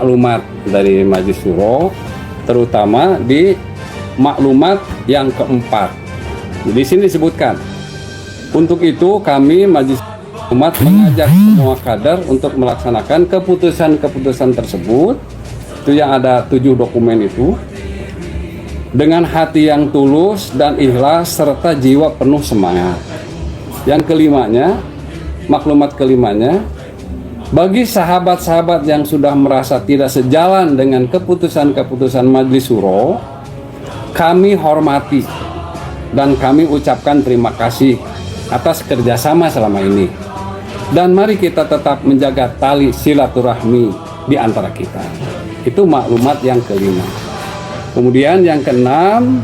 maklumat dari Majelis Syuro, terutama di maklumat yang keempat. Di sini disebutkan, untuk itu kami Majelis Umat mengajak semua kader untuk melaksanakan keputusan-keputusan tersebut, itu yang ada 7 dokumen itu, dengan hati yang tulus dan ikhlas serta jiwa penuh semangat. Yang kelimanya, maklumat kelimanya, bagi sahabat-sahabat yang sudah merasa tidak sejalan dengan keputusan-keputusan Majelis Syuro, kami hormati dan kami ucapkan terima kasih atas kerjasama selama ini. Dan mari kita tetap menjaga tali silaturahmi di antara kita. Itu maklumat yang kelima. Kemudian yang keenam,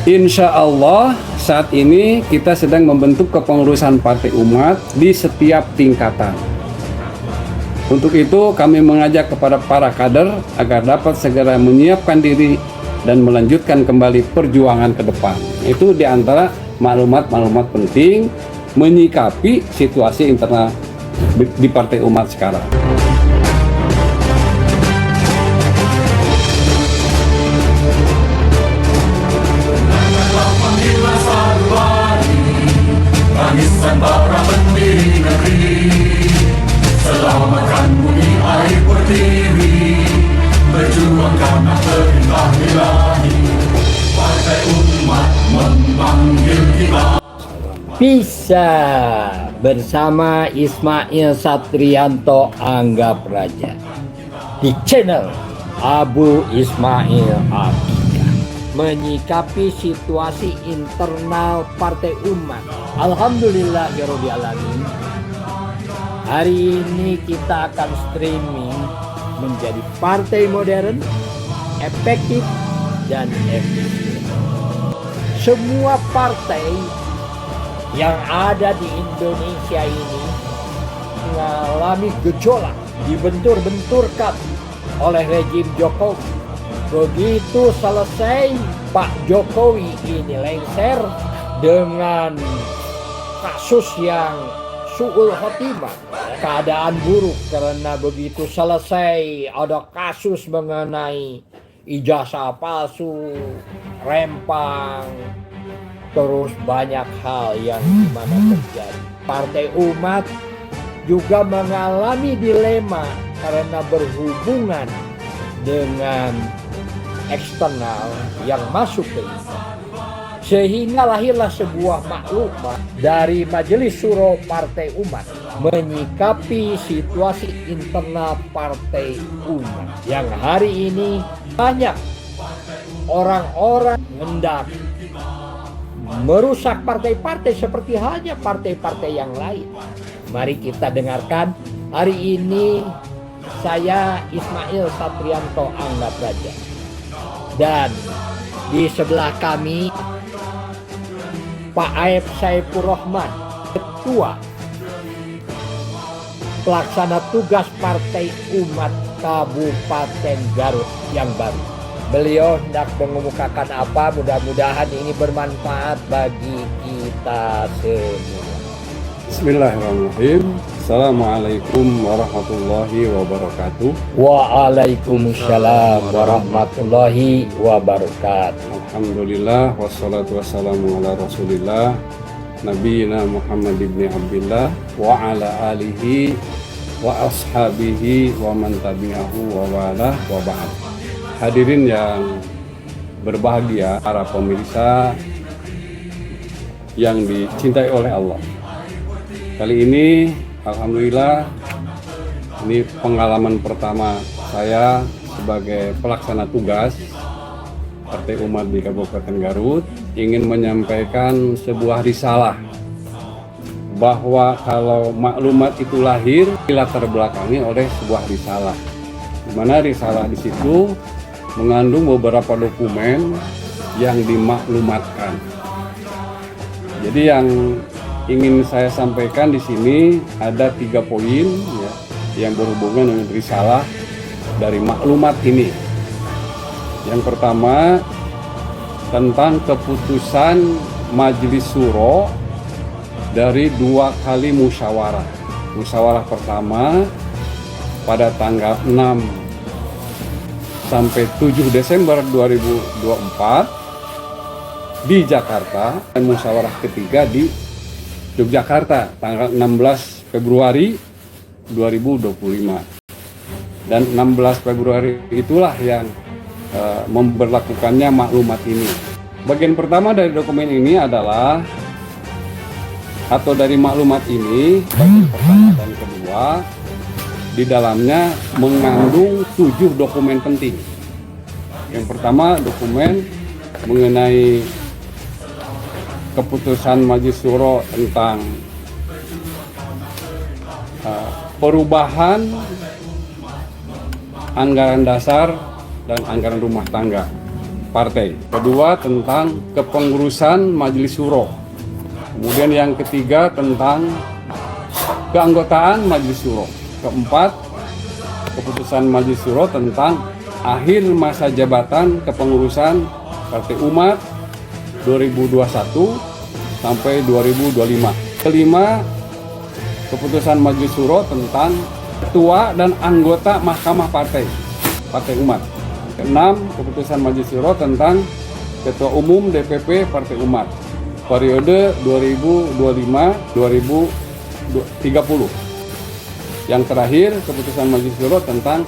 insya Allah saat ini kita sedang membentuk kepengurusan Partai Umat di setiap tingkatan. Untuk itu kami mengajak kepada para kader agar dapat segera menyiapkan diri dan melanjutkan kembali perjuangan ke depan. Itu di antara maklumat-maklumat penting menyikapi situasi internal di Partai Umat sekarang. Tangisan bara pendiri negeri, selamatkan bumi air berdiri, berjuang karena perintah ilahi. Partai Umat memanggil kita. Bisa bersama Ismail Satrianto Anggap Raja di channel Abu Ismail Abika, menyikapi situasi internal Partai Umat. Alhamdulillahirabbil alamin. Hari ini kita akan streaming menjadi partai modern, efektif dan efisien. Semua partai yang ada di Indonesia ini mengalami gejolak, dibentur-benturkan oleh rejim Jokowi. Begitu selesai Pak Jokowi ini lengser dengan kasus yang su'ul khotimah, keadaan buruk, karena begitu selesai ada kasus mengenai ijazah palsu, rempang, terus banyak hal yang dimana terjadi. Partai Umat juga mengalami dilema karena berhubungan dengan eksternal yang masuk ke internal. Sehingga lahirlah sebuah maklumat dari Majelis Syuro Partai Umat menyikapi situasi internal Partai Umat yang hari ini banyak orang-orang hendak merusak partai-partai seperti halnya partai-partai yang lain. Mari kita dengarkan. Hari ini saya Ismail Satrianto Anggap Raja, dan di sebelah kami Pak Aep Saifur Rahman, Ketua Pelaksana Tugas Partai Umat Kabupaten Garut yang baru. Beliau hendak mengemukakan apa, mudah-mudahan ini bermanfaat bagi kita semua. Bismillahirrahmanirrahim. Assalamualaikum warahmatullahi wabarakatuh. Waalaikumsalam warahmatullahi wabarakatuh. Alhamdulillah, wassalatu wassalamu ala rasulillah, nabiyina Muhammad ibn Abdillah wa ala alihi wa ashabihi wa man tabi'ahu wa wala wa ba'd. Hadirin yang berbahagia, para pemirsa yang dicintai oleh Allah. Kali ini alhamdulillah ini pengalaman pertama saya sebagai pelaksana tugas Partai Umat di Kabupaten Garut, ingin menyampaikan sebuah risalah bahwa kalau maklumat itu lahir dilatar belakangi oleh sebuah risalah, di mana risalah di situ mengandung beberapa dokumen yang dimaklumatkan. Jadi yang ingin saya sampaikan di sini ada 3 poin ya, yang berhubungan dengan risalah dari maklumat ini. Yang pertama tentang keputusan Majelis Syuro dari 2 kali musyawarah. Musyawarah pertama pada tanggal 6 sampai 7 Desember 2024 di Jakarta, dan musyawarah ketiga di Yogyakarta tanggal 16 Februari 2025. Dan 16 Februari itulah yang memberlakukannya maklumat ini. Bagian pertama dari dokumen ini adalah, atau dari maklumat ini, bagian pertama dan kedua, di dalamnya mengandung 7 dokumen penting. Yang pertama, dokumen mengenai keputusan Majelis Syuro tentang perubahan anggaran dasar dan anggaran rumah tangga partai. Kedua, tentang kepengurusan Majelis Syuro. Kemudian yang ketiga, tentang keanggotaan Majelis Syuro. Keempat, keputusan Majelis Syuro tentang akhir masa jabatan kepengurusan Partai Umat 2021 sampai 2025. Kelima, keputusan Majelis Syuro tentang ketua dan anggota Mahkamah Partai Umat. Keenam, keputusan Majelis Syuro tentang Ketua Umum DPP Partai Umat periode 2025-2030. Yang terakhir, keputusan Majelis Syuro tentang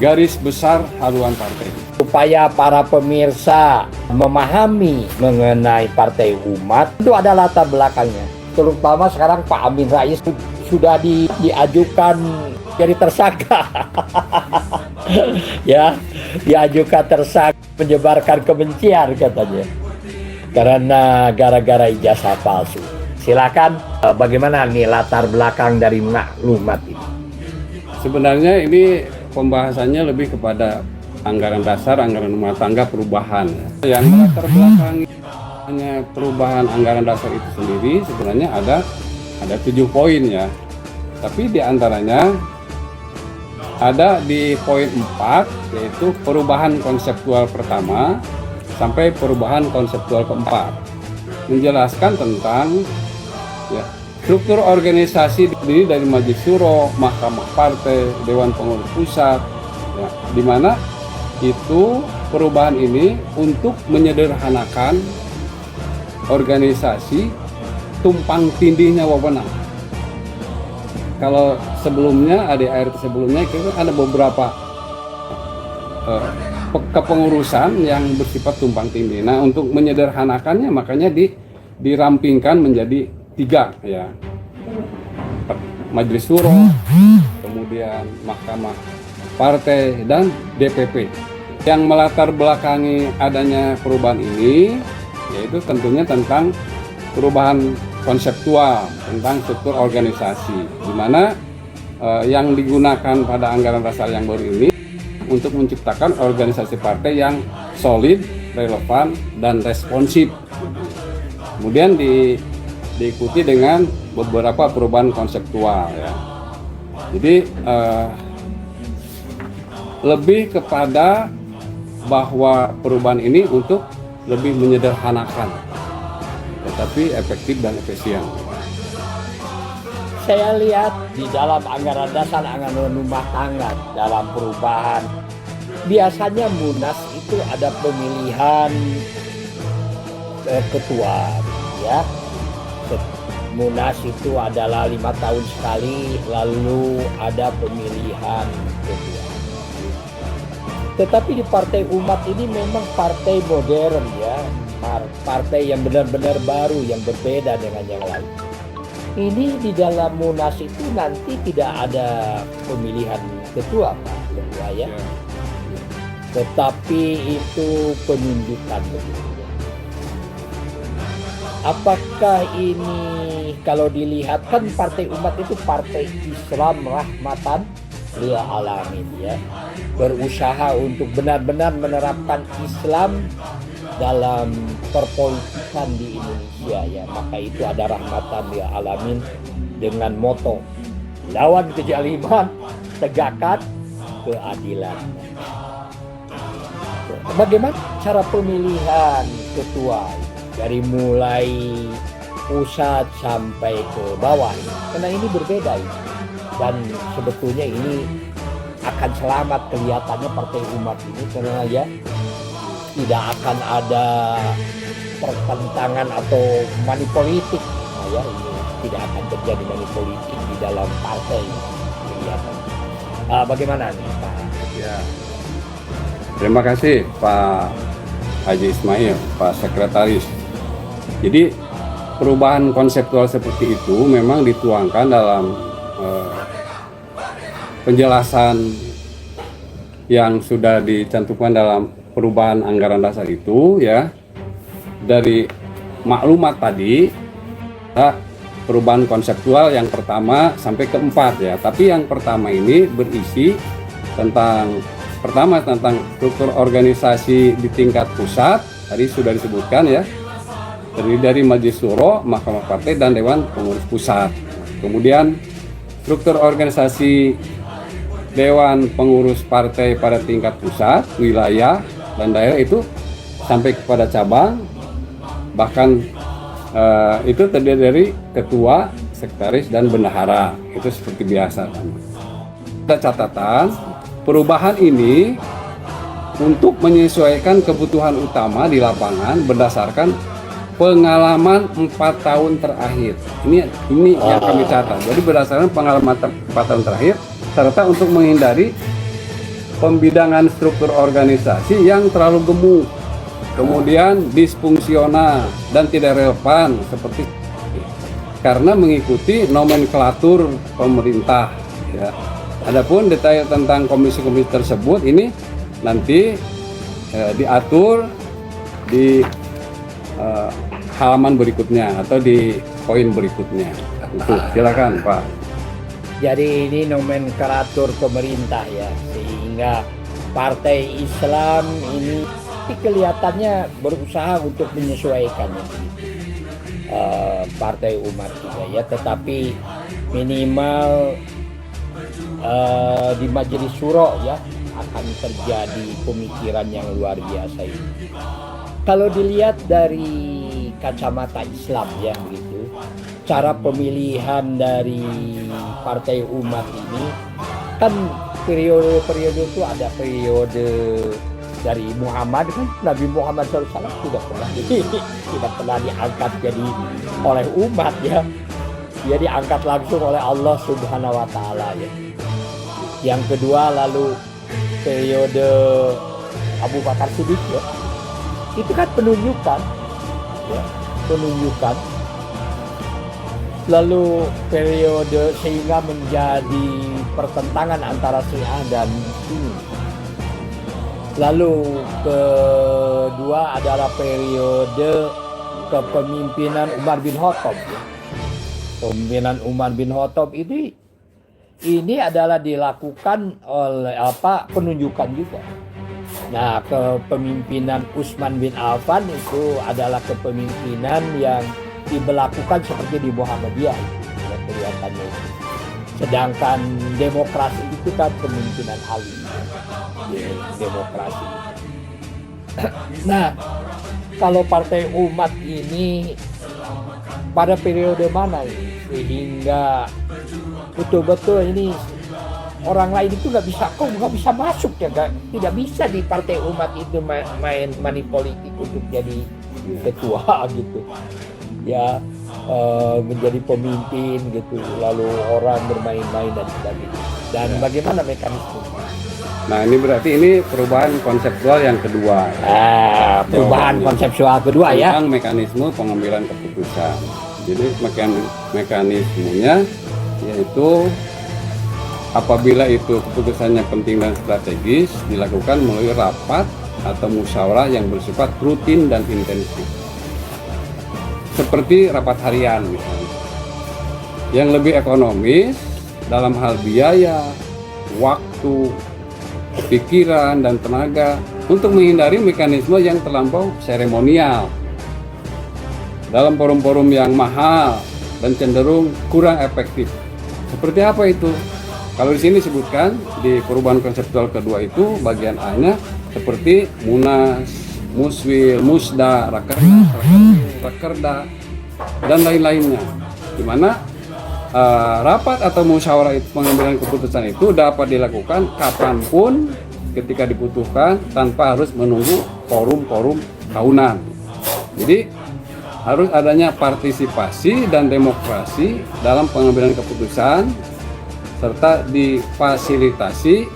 garis besar haluan partai. Supaya para pemirsa memahami mengenai Partai Umat, itu ada latar belakangnya. Terutama sekarang Pak Amin Rais sudah diajukan jadi tersangka. Ya, diajukan tersangka menyebarkan kebencian katanya. Karena gara-gara ijazah palsu. Silakan, bagaimana nih latar belakang dari maklumat ini? Sebenarnya ini pembahasannya lebih kepada anggaran dasar, anggaran rumah tangga, perubahan. Yang latar belakangnya perubahan anggaran dasar itu sendiri sebenarnya ada 7 poin ya. Tapi diantaranya ada di poin 4, yaitu perubahan konseptual pertama sampai perubahan konseptual keempat, menjelaskan tentang ya, struktur organisasi terdiri dari Majelis Syuro, Mahkamah Partai, Dewan Pengurus Pusat, ya, di mana itu perubahan ini untuk menyederhanakan organisasi tumpang tindihnya wewenang. Kalau sebelumnya, ADART sebelumnya itu ada beberapa kepengurusan yang bersifat tumpang tindih. Nah, untuk menyederhanakannya makanya dirampingkan menjadi 3 ya. Majelis Syuro, kemudian Mahkamah Partai dan DPP. Yang melatar belakangi adanya perubahan ini yaitu tentunya tentang perubahan konseptual tentang struktur organisasi, di mana yang digunakan pada anggaran dasar yang baru ini untuk menciptakan organisasi partai yang solid, relevan, dan responsif. Kemudian diikuti dengan beberapa perubahan konseptual ya. Jadi lebih kepada bahwa perubahan ini untuk lebih menyederhanakan, tetapi efektif dan efisien. Saya lihat di dalam anggaran dasar, anggaran rumah tangga, dalam perubahan, biasanya Munas itu ada pemilihan ketua, ya. Munas itu adalah 5 tahun sekali, lalu ada pemilihan ketua. Tetapi di Partai Umat ini memang partai modern ya, partai yang benar-benar baru, yang berbeda dengan yang lain. Ini di dalam Munas itu nanti tidak ada pemilihan ketua, Pak Ketua ya. Tetapi itu penunjukan. Apakah ini kalau dilihat kan Partai Umat itu partai Islam rahmatan lil alamin ya. Berusaha untuk benar-benar menerapkan Islam dalam perpolitikan di Indonesia ya. Maka itu ada rahmatan lil alamin dengan moto lawan kezaliman, tegakkan keadilan. Bagaimana cara pemilihan ketua dari mulai pusat sampai ke bawah? Karena ini berbeda ini. Dan sebetulnya ini akan selamat kelihatannya Partai Umat ini, karena ya tidak akan ada pertentangan atau money politik. Nah, ya ini tidak akan terjadi money politik di dalam partai kelihatan. Bagaimana nih Pak? Ya. Terima kasih Pak Haji Ismail, Pak Sekretaris. Jadi perubahan konseptual seperti itu memang dituangkan dalam penjelasan yang sudah dicantumkan dalam perubahan anggaran dasar itu, ya. Dari maklumat tadi, perubahan konseptual yang pertama sampai keempat, ya. Tapi yang pertama ini berisi tentang tentang struktur organisasi di tingkat pusat, tadi sudah disebutkan, ya, terdiri dari Majelis Syuro, Mahkamah Partai, dan Dewan Pengurus Pusat. Kemudian struktur organisasi Dewan Pengurus Partai pada tingkat pusat, wilayah, dan daerah itu sampai kepada cabang, bahkan itu terdiri dari ketua, sekretaris, dan bendahara. Itu seperti biasa. Ada catatan, perubahan ini untuk menyesuaikan kebutuhan utama di lapangan berdasarkan pengalaman 4 tahun terakhir. Ini yang kami catat. Jadi berdasarkan pengalaman 4 tahun terakhir, serta untuk menghindari pembidangan struktur organisasi yang terlalu gemuk, kemudian disfungsional dan tidak relevan seperti karena mengikuti nomenklatur pemerintah, ya. Adapun detail tentang komisi-komisi tersebut ini nanti diatur di halaman berikutnya atau di poin berikutnya. Silakan Pak. Jadi ini nomenklatur pemerintah, ya, sehingga Partai Islam ini kelihatannya berusaha untuk menyesuaikannya, Partai Umat juga, ya, tetapi minimal di Majelis Syuro, ya, akan terjadi pemikiran yang luar biasa ini. Kalau dilihat dari kacamata Islam, ya, begitu, cara pemilihan dari Partai Umat ini kan periode-periode itu ada periode dari Muhammad, kan Nabi Muhammad SAW tidak pernah diangkat jadi oleh umat, ya. Dia diangkat langsung oleh Allah Subhanahu wa Ta'ala, ya. Yang kedua lalu periode Abu Bakar Siddiq, ya. Itu kan penunjukan, ya, penunjukan. Lalu periode sehingga menjadi pertentangan antara Syiah dan Sunni. Lalu kedua adalah periode kepemimpinan Umar bin Khattab, ya. Pemimpinan Umar bin Khattab ini adalah dilakukan oleh penunjukan juga. Nah, kepemimpinan Utsman bin Affan itu adalah kepemimpinan yang diberlakukan seperti di Muhammadiyah, ya, kelihatannya itu. Sedangkan demokrasi itu kan kepemimpinan Ali, ya, demokrasi. Nah, kalau Partai Umat ini pada periode mana ini sehingga betul-betul ini orang lain itu nggak bisa masuk, ya, tidak bisa di Partai Umat itu main money politik untuk jadi ketua gitu, ya, menjadi pemimpin gitu, lalu orang bermain-main dan sebagainya. Dan bagaimana mekanisme? Nah, ini berarti ini perubahan konseptual yang kedua. Perubahan konseptual kedua, ya. Tentang mekanisme pengambilan keputusan. Jadi mekanismenya yaitu apabila itu keputusannya penting dan strategis dilakukan melalui rapat atau musyawarah yang bersifat rutin dan intensif. Seperti rapat harian misalnya. Yang lebih ekonomis dalam hal biaya, waktu, pikiran, dan tenaga untuk menghindari mekanisme yang terlampau seremonial. Dalam forum-forum yang mahal dan cenderung kurang efektif. Seperti apa itu? Kalau di sini disebutkan di perubahan konseptual kedua itu bagian A-nya seperti Munas, Muswil, Musda, Rakerda, dan lain-lainnya. Di mana rapat atau musyawarah pengambilan keputusan itu dapat dilakukan kapanpun ketika dibutuhkan tanpa harus menunggu forum-forum tahunan. Jadi harus adanya partisipasi dan demokrasi dalam pengambilan keputusan serta difasilitasi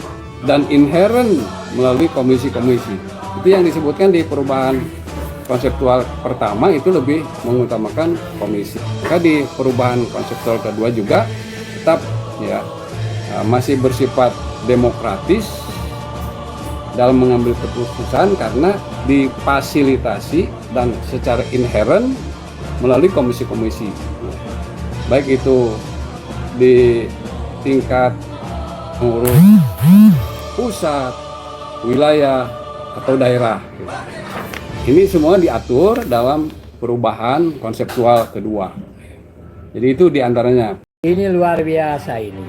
dan inherent melalui komisi-komisi. Itu yang disebutkan di perubahan konseptual pertama itu lebih mengutamakan komisi. Maka di perubahan konseptual kedua juga tetap ya masih bersifat demokratis dalam mengambil keputusan karena difasilitasi dan secara inherent melalui komisi-komisi. Baik itu di tingkat pengurus pusat, wilayah atau daerah. Ini semua diatur dalam perubahan konseptual kedua. Jadi itu diantaranya. Ini luar biasa ini.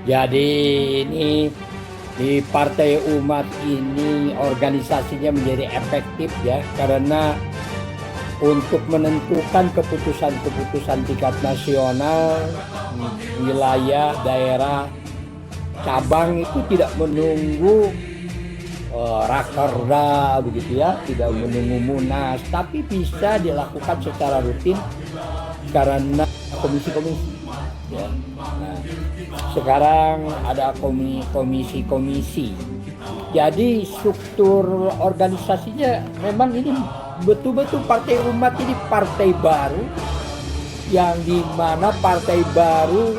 Jadi ini di Partai Umat ini organisasinya menjadi efektif ya, karena untuk menentukan keputusan-keputusan tingkat nasional, wilayah, daerah, cabang itu tidak menunggu rakerda begitu ya, tidak menunggu munas, tapi bisa dilakukan secara rutin karena komisi-komisi ya. Nah, sekarang ada komisi-komisi, jadi struktur organisasinya memang ini betul-betul Partai Umat ini partai baru, yang dimana partai baru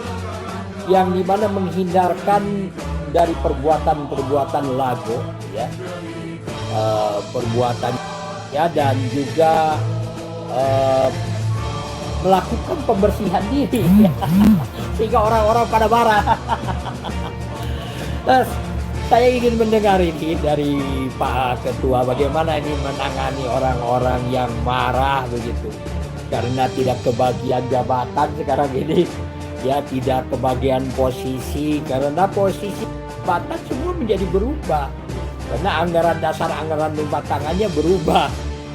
yang dimana menghindarkan dari perbuatan-perbuatan lago ya, perbuatan ya, dan juga melakukan pembersihan diri sehingga orang-orang pada marah. Terus saya ingin mendengar ini dari Pak Ketua, bagaimana ini menangani orang-orang yang marah begitu karena tidak kebagian jabatan sekarang ini ya, tidak kebagian posisi karena posisi jabatan semua menjadi berubah karena anggaran dasar, anggaran rumah tangannya berubah.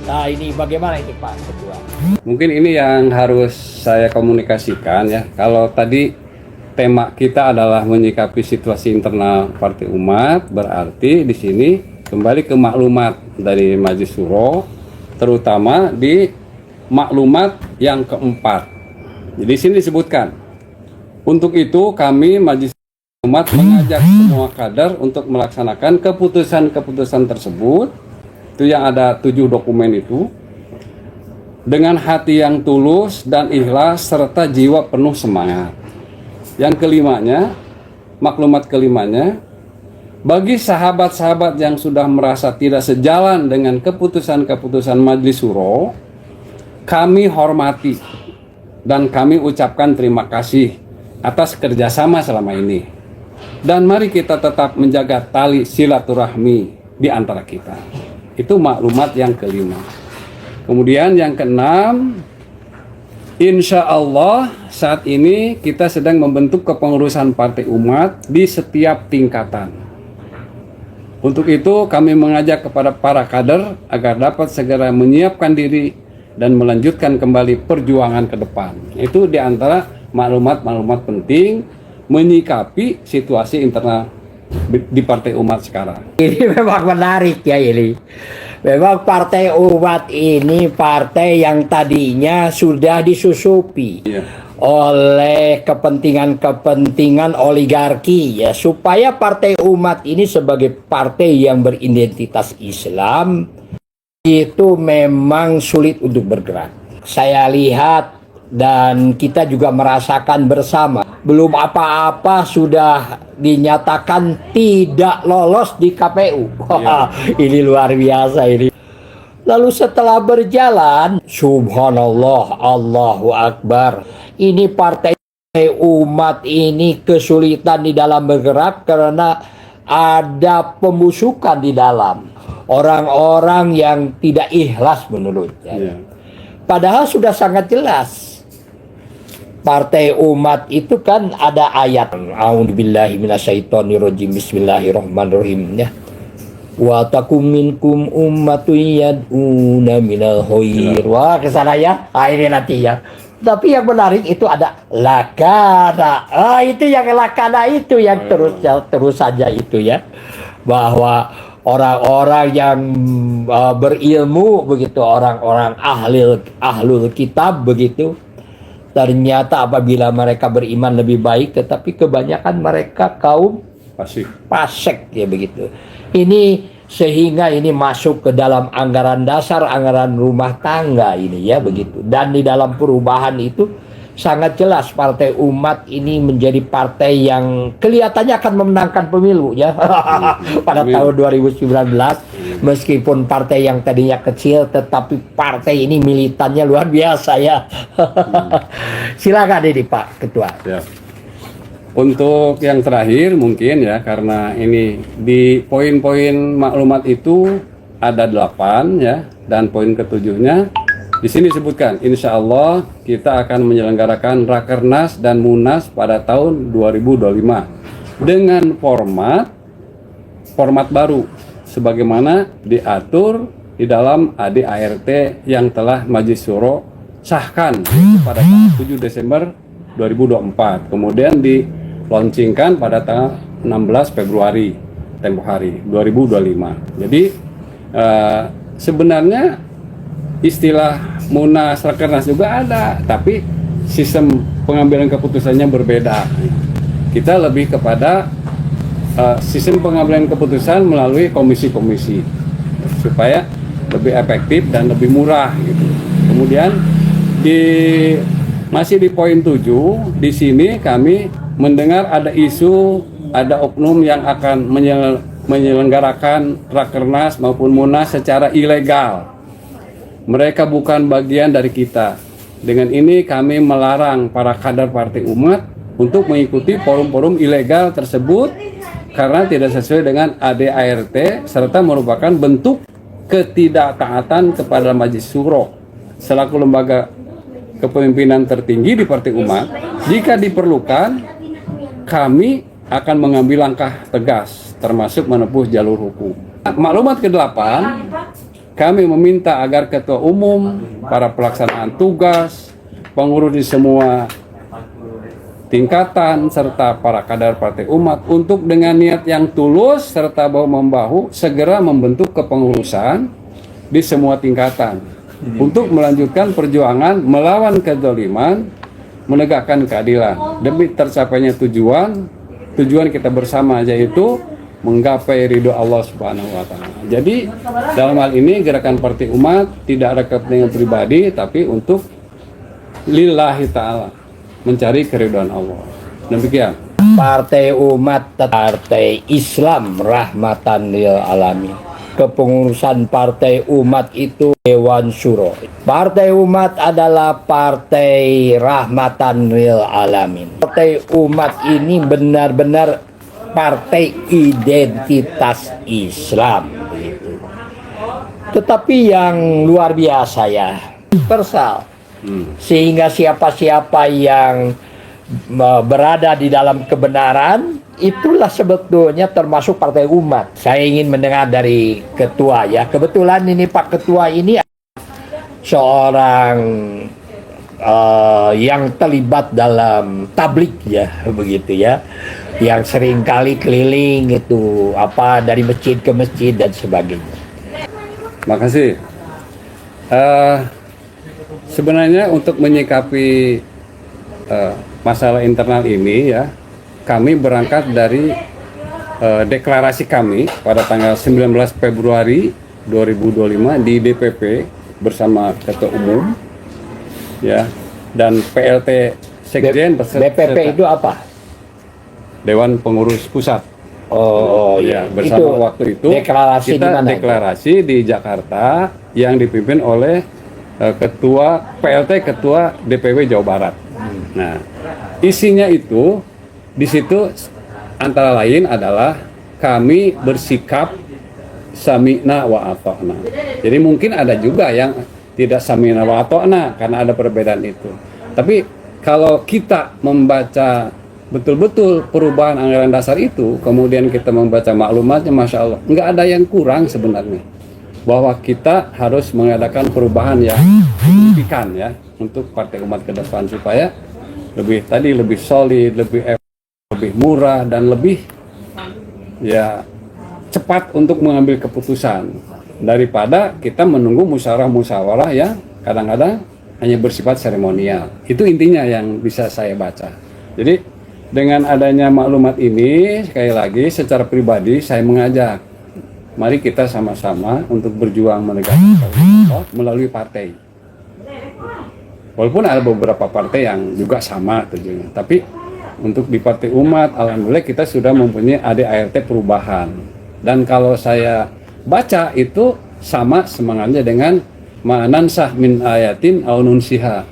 Nah ini bagaimana ini Pak Ketua? Mungkin ini yang harus saya komunikasikan ya. Kalau tadi tema kita adalah menyikapi situasi internal Partai Umat, berarti di sini kembali ke maklumat dari Majelis Syuro, terutama di maklumat yang keempat. Jadi di sini disebutkan, untuk itu kami Majelis Umat mengajak semua kader untuk melaksanakan keputusan-keputusan tersebut. Itu yang ada 7 dokumen itu, dengan hati yang tulus dan ikhlas serta jiwa penuh semangat. Yang kelimanya, maklumat kelimanya, bagi sahabat-sahabat yang sudah merasa tidak sejalan dengan keputusan-keputusan Majelis Syuro, kami hormati dan kami ucapkan terima kasih atas kerjasama selama ini. Dan mari kita tetap menjaga tali silaturahmi di antara kita. Itu maklumat yang kelima. Kemudian yang keenam, insya Allah saat ini kita sedang membentuk kepengurusan Partai Umat di setiap tingkatan. Untuk itu kami mengajak kepada para kader agar dapat segera menyiapkan diri dan melanjutkan kembali perjuangan ke depan. Itu diantara maklumat-maklumat penting menyikapi situasi internal di Partai Umat sekarang. Ini memang menarik ya ini. Memang Partai Umat ini partai yang tadinya sudah disusupi oleh kepentingan-kepentingan oligarki ya, supaya Partai Umat ini sebagai partai yang beridentitas Islam itu memang sulit untuk bergerak. Saya lihat dan kita juga merasakan bersama, belum apa-apa sudah dinyatakan tidak lolos di KPU. Wah, ini luar biasa ini. Lalu setelah berjalan, subhanallah, Allahu Akbar, ini Partai Umat ini kesulitan di dalam bergerak karena ada pembusukan di dalam, orang-orang yang tidak ikhlas menurutnya. Padahal sudah sangat jelas, Partai Umat itu kan ada ayat, a'udzubillahi minasyaitonirrajim, bismillahirrahmanirrahim ya. Wa takum minkum ummatun yad'una minal khair. Wah, kesana ya. Ah, ini nanti ya. Tapi yang menarik itu ada lakana. Itu yang lakana itu yang terus saja itu ya. Bahwa orang-orang yang berilmu begitu, orang-orang ahlul kitab begitu. Ternyata apabila mereka beriman lebih baik, tetapi kebanyakan mereka kaum fasik ya begitu. Ini sehingga ini masuk ke dalam anggaran dasar, anggaran rumah tangga ini ya begitu. Dan di dalam perubahan itu sangat jelas partai umat ini menjadi partai yang kelihatannya akan memenangkan pemilu ya pada tahun 2019. Meskipun partai yang tadinya kecil, tetapi partai ini militannya luar biasa ya. Silakan ini Pak Ketua. Ya. Untuk yang terakhir mungkin ya, karena ini di poin-poin maklumat itu ada 8 ya, dan poin ketujuhnya di sini disebutkan insya Allah kita akan menyelenggarakan Rakernas dan Munas pada tahun 2025 dengan format baru sebagaimana diatur di dalam ADART yang telah Majelis Syuro sahkan pada 7 Desember 2024, kemudian launchingkan pada tanggal 16 Februari tempoh hari 2025. Jadi sebenarnya istilah Munas Rakernas juga ada, tapi sistem pengambilan keputusannya berbeda. Kita lebih kepada sistem pengambilan keputusan melalui komisi-komisi supaya lebih efektif dan lebih murah gitu. Kemudian masih di poin 7 di sini kami mendengar ada isu, ada oknum yang akan menyelenggarakan Rakernas maupun Munas secara ilegal. Mereka bukan bagian dari kita. Dengan ini kami melarang para kader Partai Umat untuk mengikuti forum-forum ilegal tersebut karena tidak sesuai dengan ADART serta merupakan bentuk ketidaktaatan kepada Majelis Syuro selaku lembaga kepemimpinan tertinggi di Partai Umat. Jika diperlukan, kami akan mengambil langkah tegas, termasuk menempuh jalur hukum. Maklumat ke-8, kami meminta agar Ketua Umum, para pelaksanaan tugas, pengurus di semua tingkatan, serta para kader Partai Umat untuk dengan niat yang tulus serta bahu-membahu segera membentuk kepengurusan di semua tingkatan untuk melanjutkan perjuangan melawan kezaliman, menegakkan keadilan demi tercapainya tujuan kita bersama, yaitu menggapai ridho Allah Subhanahu wa Ta'ala. Jadi dalam hal ini gerakan Partai Umat tidak ada kepentingan pribadi, tapi untuk lillahi ta'ala, mencari keridhaan Allah. Demikian. Partai Umat, Partai Islam rahmatan lil alamin. Kepengurusan Partai Umat itu Dewan Syuro. Partai Umat adalah partai rahmatan lil alamin. Partai Umat ini benar-benar partai identitas Islam. Tetapi yang luar biasa ya, universal. Sehingga siapa-siapa yang berada di dalam kebenaran, itulah sebetulnya termasuk Partai Umat. Saya ingin mendengar dari Ketua ya. Kebetulan ini Pak Ketua ini seorang yang terlibat dalam tablik ya, begitu ya. Yang seringkali keliling itu dari masjid ke masjid dan sebagainya. Makasih. Sebenarnya untuk menyikapi masalah internal ini ya, kami berangkat dari deklarasi kami pada tanggal 19 Februari 2025 di DPP bersama Ketua Umum ya, dan PLT Sekjen DPP itu apa? Dewan Pengurus Pusat. Oh ya, bersama itu waktu itu deklarasi kita deklarasi di Jakarta yang dipimpin oleh Ketua DPW Jawa Barat. Nah, isinya itu di situ antara lain adalah kami bersikap sami'na wa ata'na. Jadi mungkin ada juga yang tidak sami'na wa ata'na karena ada perbedaan itu. Tapi kalau kita membaca betul-betul perubahan anggaran dasar itu, kemudian kita membaca maklumatnya, Masya Allah, nggak ada yang kurang sebenarnya. Bahwa kita harus mengadakan perubahan yang signifikan ya. untuk Partai Umat ke depan supaya lebih solid, lebih murah dan lebih ya cepat untuk mengambil keputusan daripada kita menunggu musyawarah yang kadang-kadang hanya bersifat seremonial. Itu intinya yang bisa saya baca. Jadi dengan adanya maklumat ini, sekali lagi secara pribadi saya mengajak, mari kita sama-sama untuk berjuang menegakkan Allah melalui partai. Walaupun ada beberapa partai yang juga sama tujuannya, tapi untuk di Partai Umat, alhamdulillah kita sudah mempunyai ADART perubahan. Dan kalau saya baca itu sama semangatnya dengan ma'nansah min ayatin aw nunsiha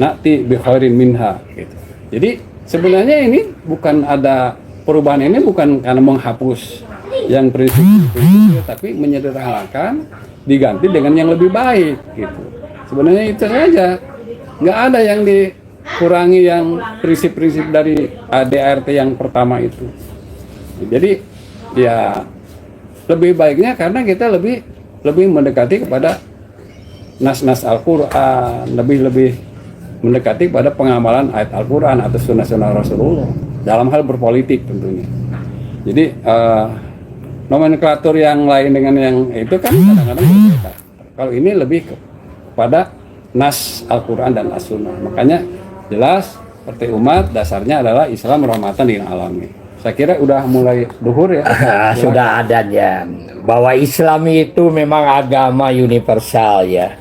na'ti bi khairin minha gitu. Jadi sebenarnya ini bukan ada perubahan, ini bukan karena menghapus yang prinsip itu, tapi menyederhanakan, diganti dengan yang lebih baik gitu. Sebenarnya itu saja, nggak ada yang dikurangi yang prinsip-prinsip dari ADART yang pertama itu. Jadi ya lebih baiknya karena kita lebih mendekati kepada nas-nas Al-Quran, lebih mendekati pada pengamalan ayat Al-Quran atau sunnah-sunnah Rasulullah dalam hal berpolitik tentunya. Jadi nomenklatur yang lain dengan yang itu kan kadang-kadang berbeda. Kalau ini lebih kepada nas Al-Quran dan As-Sunnah. Makanya jelas Partai Umat dasarnya adalah Islam rahmatan lil alamin. Saya kira udah mulai duhur ya. Sudah adanya bahwa Islam itu memang agama universal ya.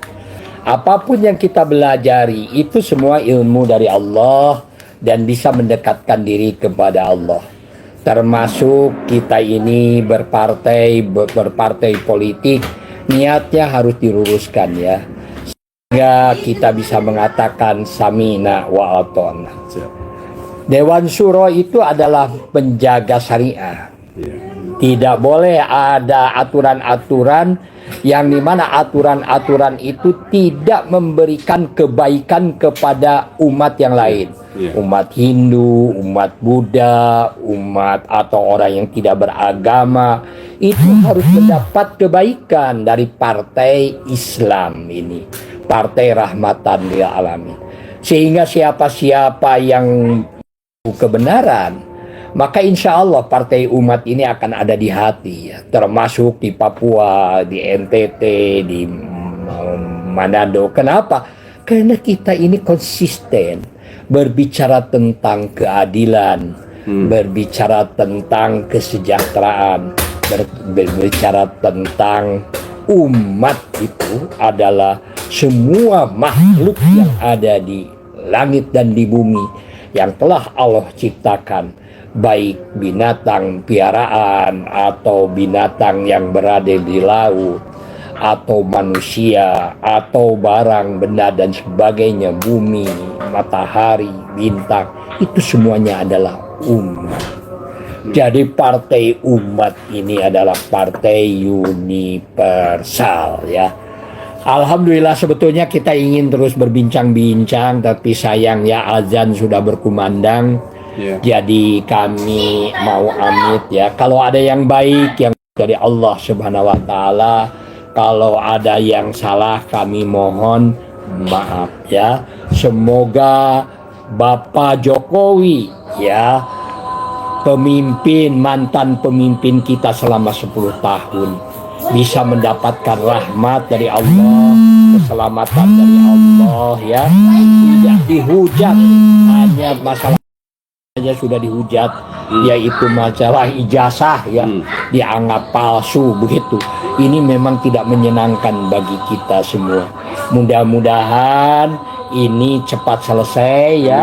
Apapun yang kita belajari itu semua ilmu dari Allah dan bisa mendekatkan diri kepada Allah. Termasuk kita ini berpartai politik, niatnya harus diluruskan ya. Sehingga kita bisa mengatakan samina wa atona. Dewan Syuro itu adalah penjaga syariah. Tidak boleh ada aturan-aturan yang dimana aturan-aturan itu tidak memberikan kebaikan kepada umat yang lain. Umat Hindu, umat Buddha, umat atau orang yang tidak beragama itu harus mendapat kebaikan dari partai Islam ini, partai rahmatan lil alamin. Sehingga siapa-siapa yang kebenaran, maka insya Allah partai umat ini akan ada di hati ya, termasuk di Papua, di NTT, di Manado. Kenapa? Karena kita ini konsisten berbicara tentang keadilan, berbicara tentang kesejahteraan, berbicara tentang umat itu adalah semua makhluk yang ada di langit dan di bumi yang telah Allah ciptakan, baik binatang piaraan atau binatang yang berada di laut atau manusia atau barang benda dan sebagainya, bumi, matahari, bintang, itu semuanya adalah umat. Jadi partai umat ini adalah partai universal ya. Alhamdulillah sebetulnya kita ingin terus berbincang-bincang, tapi sayang ya azan sudah berkumandang. Jadi kami mau amit ya. Kalau ada yang baik yang dari Allah Subhanahu wa taala, kalau ada yang salah kami mohon maaf ya. Semoga Bapak Jokowi ya, mantan pemimpin kita selama 10 tahun, bisa mendapatkan rahmat dari Allah, keselamatan dari Allah ya, tidak dihujat. Hanya masalah saja sudah dihujat, yaitu masalah ijazah ya, dianggap palsu begitu. Ini memang tidak menyenangkan bagi kita semua. Mudah-mudahan ini cepat selesai ya.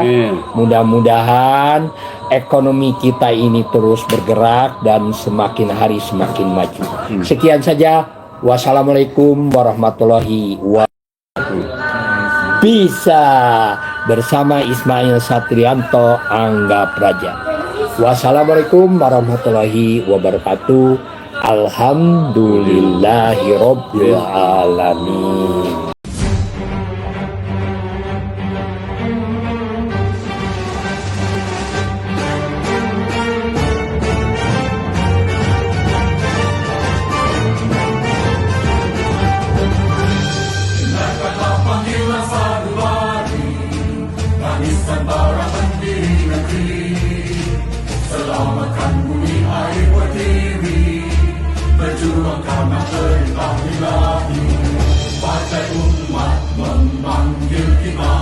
Mudah-mudahan ekonomi kita ini terus bergerak dan semakin hari semakin maju. Sekian saja. Wassalamualaikum warahmatullahi wabarakatuh. Bisa bersama Ismail Satrianto Angga Praja. Wassalamualaikum warahmatullahi wabarakatuh. Alhamdulillahirabbil alamin. Panggilan Barisan bara pendiri negeri, selamatkan bumi air pertiwi, berjuang karena perintah ilahi. Partai Umat memanggil kita.